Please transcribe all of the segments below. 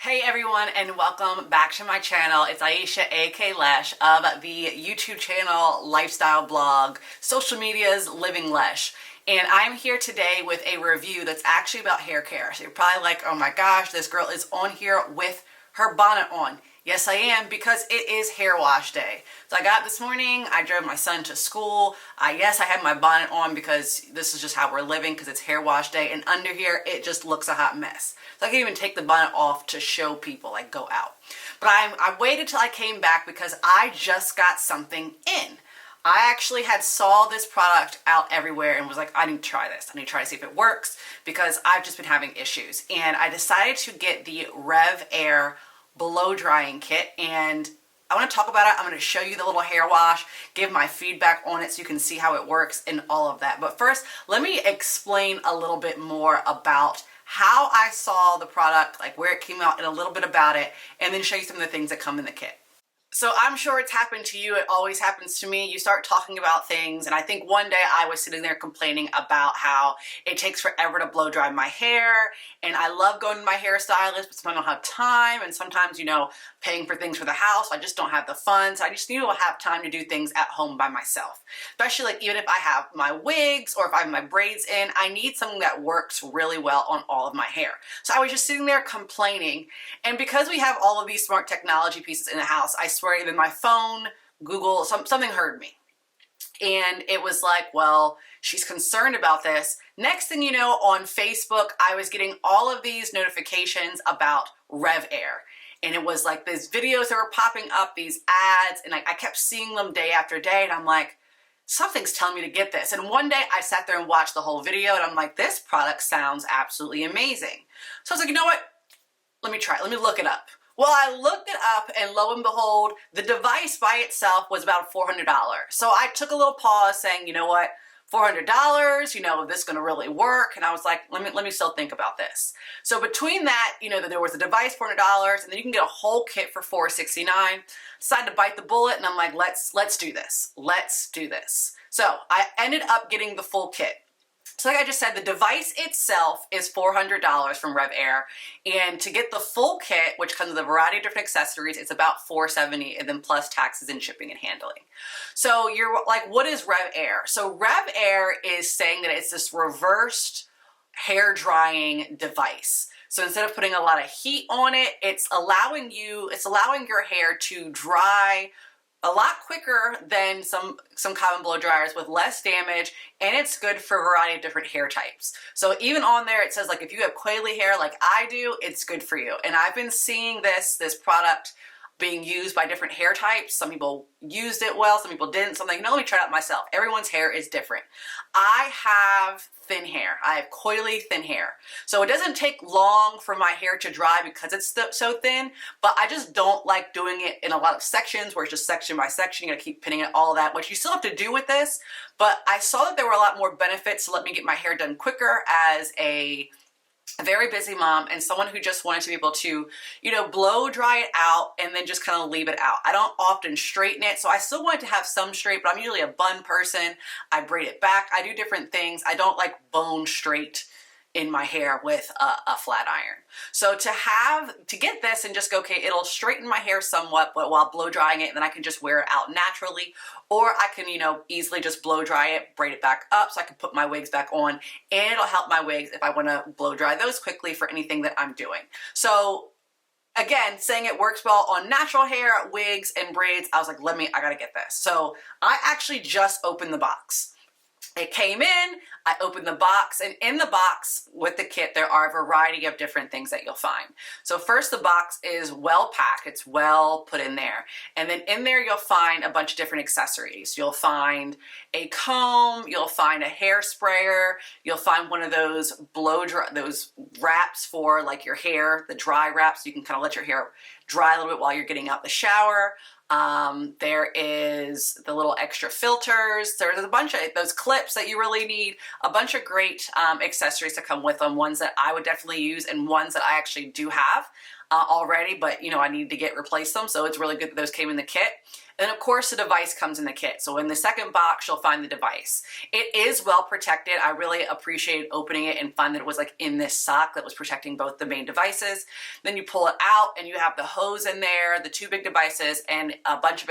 Hey everyone, and welcome back to my channel. It's Aisha aka Lesh of the YouTube channel, lifestyle blog, social media's Living Lesh. And I'm here today with a review that's actually about hair care. So you're probably like, oh my gosh, this girl is on here with her bonnet on. Yes, I am, because it is hair wash day. So I got up this morning, I drove my son to school. Yes, I had my bonnet on because this is just how we're living, because it's hair wash day, and under here, it just looks a hot mess. So I can't even take the bonnet off to show people, like go out. But I waited till I came back because I just got something in. I actually had saw this product out everywhere and was like, I need to try this. I need to try to see if it works because I've just been having issues. And I decided to get the RevAir Blow Drying Kit, and I want to talk about it. I'm going to show you the little hair wash, give my feedback on it so you can see how it works and all of that. But first, let me explain a little bit more about how I saw the product, like where it came out and a little bit about it, and then show you some of the things that come in the kit. So I'm sure it's happened to you. It always happens to me. You start talking about things, and I think one day I was sitting there complaining about how it takes forever to blow dry my hair, and I love going to my hairstylist, but sometimes I don't have time, and sometimes, you know, paying for things for the house, I just don't have the funds. I just need to have time to do things at home by myself. Especially like even if I have my wigs or if I have my braids in, I need something that works really well on all of my hair. So I was just sitting there complaining, and because we have all of these smart technology pieces in the house, I swear even my phone, Google, something heard me. And it was like, well, she's concerned about this. Next thing you know, on Facebook, I was getting all of these notifications about RevAir. And it was like these videos that were popping up, these ads, and I kept seeing them day after day, and I'm like, something's telling me to get this. And one day I sat there and watched the whole video, and I'm like, this product sounds absolutely amazing. So I was like, you know what? Let me try it. Let me look it up. Well, I looked it up, and lo and behold, the device by itself was about $400. So I took a little pause saying, you know what? $400, you know, is this gonna really work? And I was like, let me still think about this. So between that, you know, that there was a device, $400, and then you can get a whole kit for $469. Decided to bite the bullet, and I'm like, let's do this. Let's do this. So I ended up getting the full kit. So like I just said, the device itself is $400 from RevAir, and to get the full kit, which comes with a variety of different accessories, it's about $470, and then plus taxes and shipping and handling. So you're like, what is RevAir? So RevAir is saying that it's this reversed hair drying device. So instead of putting a lot of heat on it, it's allowing your hair to dry a lot quicker than some common blow dryers with less damage, and it's good for a variety of different hair types. So even on there it says, like, if you have coily hair like I do, it's good for you. And I've been seeing this product being used by different hair types. Some people used it well, some people didn't. So I'm like, no, let me try it out myself. Everyone's hair is different. I have thin hair. I have coily thin hair. So it doesn't take long for my hair to dry because it's so thin, but I just don't like doing it in a lot of sections where it's just section by section. You gotta keep pinning it, all that, which you still have to do with this. But I saw that there were a lot more benefits to let me get my hair done quicker as a very busy mom and someone who just wanted to be able to, you know, blow dry it out and then just kind of leave it out. I don't often straighten it, so I still wanted to have some straight, but I'm usually a bun person. I braid it back. I do different things. I don't like bone straight in my hair with a flat iron. So to get this and just go, okay, it'll straighten my hair somewhat, but while blow drying it, and then I can just wear it out naturally, or I can, you know, easily just blow dry it, braid it back up so I can put my wigs back on, and it'll help my wigs if I want to blow dry those quickly for anything that I'm doing. So again, saying it works well on natural hair, wigs, and braids, I was like, I gotta get this. So I actually just opened the box. It came in, I opened the box, and in the box with the kit, there are a variety of different things that you'll find. So first, the box is well packed, it's well put in there. And then in there, you'll find a bunch of different accessories. You'll find a comb, you'll find a hair sprayer, you'll find one of those those wraps for like your hair, the dry wraps, so you can kind of let your hair dry a little bit while you're getting out the shower. There is the little extra filters. There's a bunch of those clips that you really need, a bunch of great accessories that come with them, ones that I would definitely use and ones that I actually do have. already, but you know, I need to replace them. So it's really good that those came in the kit. And of course the device comes in the kit. So in the second box, you'll find the device. It is well protected. I really appreciated opening it and find that it was like in this sock that was protecting both the main devices. Then you pull it out and you have the hose in there, the two big devices, and a bunch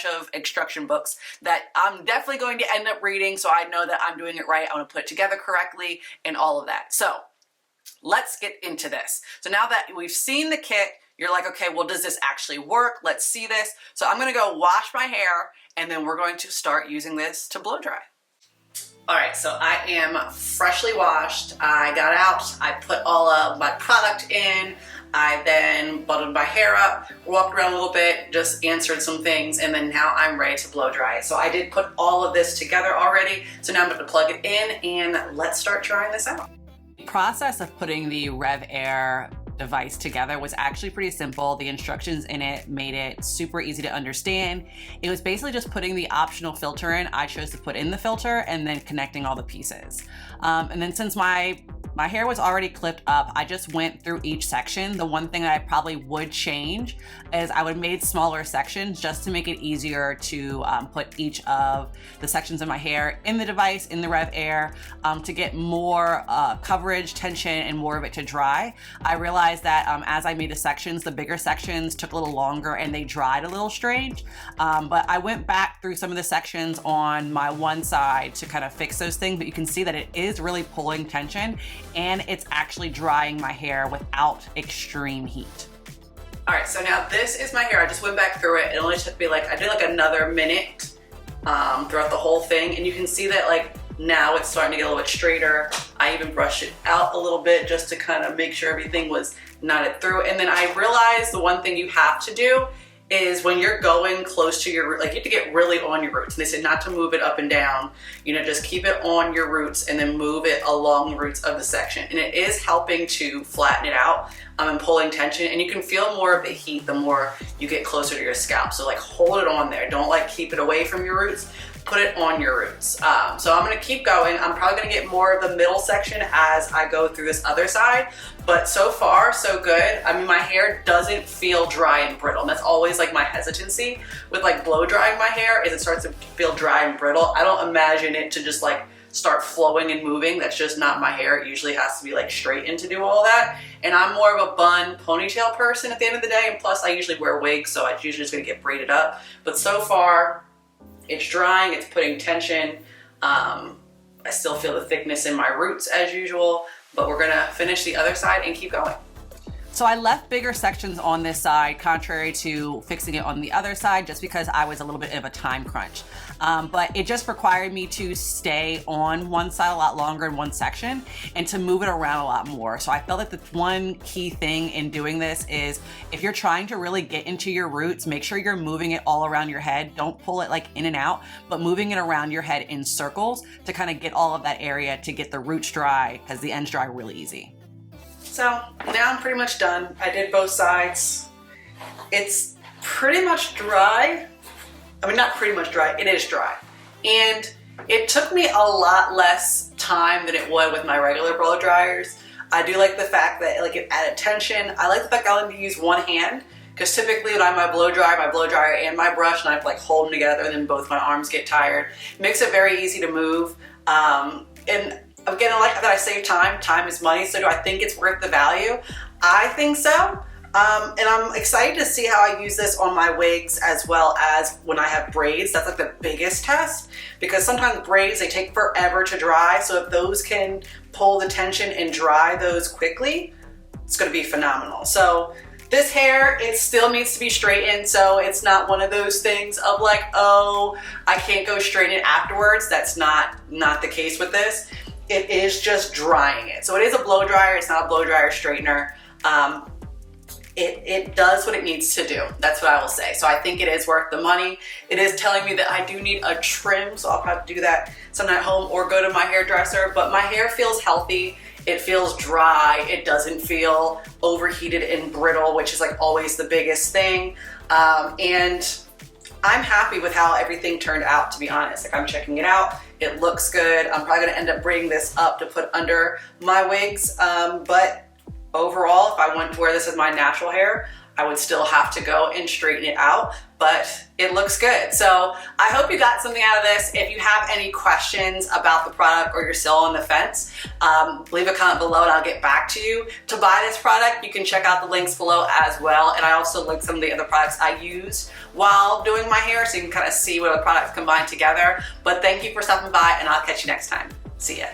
of instruction books that I'm definitely going to end up reading, so I know that I'm doing it right. I want to put it together correctly and all of that. So let's get into this. So now that we've seen the kit, you're like, okay, well, does this actually work? Let's see this. So I'm gonna go wash my hair and then we're going to start using this to blow dry. All right, so I am freshly washed. I got out, I put all of my product in, I then buttoned my hair up, walked around a little bit, just answered some things, and then now I'm ready to blow dry. So I did put all of this together already. So now I'm gonna plug it in and let's start trying this out. The process of putting the RevAir device together was actually pretty simple. The instructions in it made it super easy to understand. It was basically just putting the optional filter in. I chose to put in the filter and then connecting all the pieces. And then since my hair was already clipped up, I just went through each section. The one thing that I probably would change is I would have made smaller sections just to make it easier to put each of the sections of my hair in the device, in the RevAir, to get more coverage, tension, and more of it to dry. I realized that as I made the sections, the bigger sections took a little longer and they dried a little strange. But I went back through some of the sections on my one side to kind of fix those things, but you can see that it is really pulling tension and it's actually drying my hair without extreme heat. All right, so now this is my hair. I just went back through it. It only took me I did like another minute throughout the whole thing. And you can see that like now it's starting to get a little bit straighter. I even brushed it out a little bit just to kind of make sure everything was knotted through. And then I realized the one thing you have to do is when you're going close to your root, like you have to get really on your roots. And they say not to move it up and down, you know, just keep it on your roots and then move it along the roots of the section. And it is helping to flatten it out and pulling tension. And you can feel more of the heat the more you get closer to your scalp. So like hold it on there. Don't like keep it away from your roots. Put it on your roots. So I'm gonna keep going. I'm probably gonna get more of the middle section as I go through this other side, but so far so good. I mean, my hair doesn't feel dry and brittle. And that's always like my hesitancy with like blow drying my hair is it starts to feel dry and brittle. I don't imagine it to just like start flowing and moving. That's just not my hair. It usually has to be like straightened to do all that. And I'm more of a bun ponytail person at the end of the day. And plus I usually wear wigs, so it's usually just gonna get braided up. But so far, it's drying, it's putting tension. I still feel the thickness in my roots as usual, but we're gonna finish the other side and keep going. So I left bigger sections on this side, contrary to fixing it on the other side, just because I was a little bit of a time crunch. But it just required me to stay on one side a lot longer in one section and to move it around a lot more. So I felt that the one key thing in doing this is if you're trying to really get into your roots, make sure you're moving it all around your head. Don't pull it like in and out, but moving it around your head in circles to kind of get all of that area to get the roots dry, because the ends dry really easy. So now I'm pretty much done. I did both sides. It's pretty much dry. I mean, not pretty much dry, it is dry. And it took me a lot less time than it would with my regular blow dryers. I do like the fact that like it added tension. I like the fact I only use one hand, because typically when I have my blow dryer and my brush, and I have to like hold them together and then both my arms get tired. It makes it very easy to move. And again, I like that I save time. Time is money, so do I think it's worth the value? I think so. And I'm excited to see how I use this on my wigs as well as when I have braids. That's like the biggest test, because sometimes braids, they take forever to dry. So if those can pull the tension and dry those quickly, it's gonna be phenomenal. So this hair, it still needs to be straightened, so it's not one of those things of like, oh, I can't go straighten it afterwards. That's not the case with this. It is just drying it. So it is a blow dryer, it's not a blow dryer straightener. It does what it needs to do. That's what I will say. So I think it is worth the money. It is telling me that I do need a trim, so I'll have to do that sometime at home or go to my hairdresser, but my hair feels healthy. It feels dry. It doesn't feel overheated and brittle, which is like always the biggest thing. And I'm happy with how everything turned out, to be honest. Like, I'm checking it out. It looks good. I'm probably gonna end up bringing this up to put under my wigs, but overall, if I wanted to wear this as my natural hair, I would still have to go and straighten it out, but it looks good. So I hope you got something out of this. If you have any questions about the product or you're still on the fence, leave a comment below and I'll get back to you. To buy this product, you can check out the links below as well. And I also link some of the other products I used while doing my hair, so you can kind of see what the products combine together. But thank you for stopping by, and I'll catch you next time. See ya.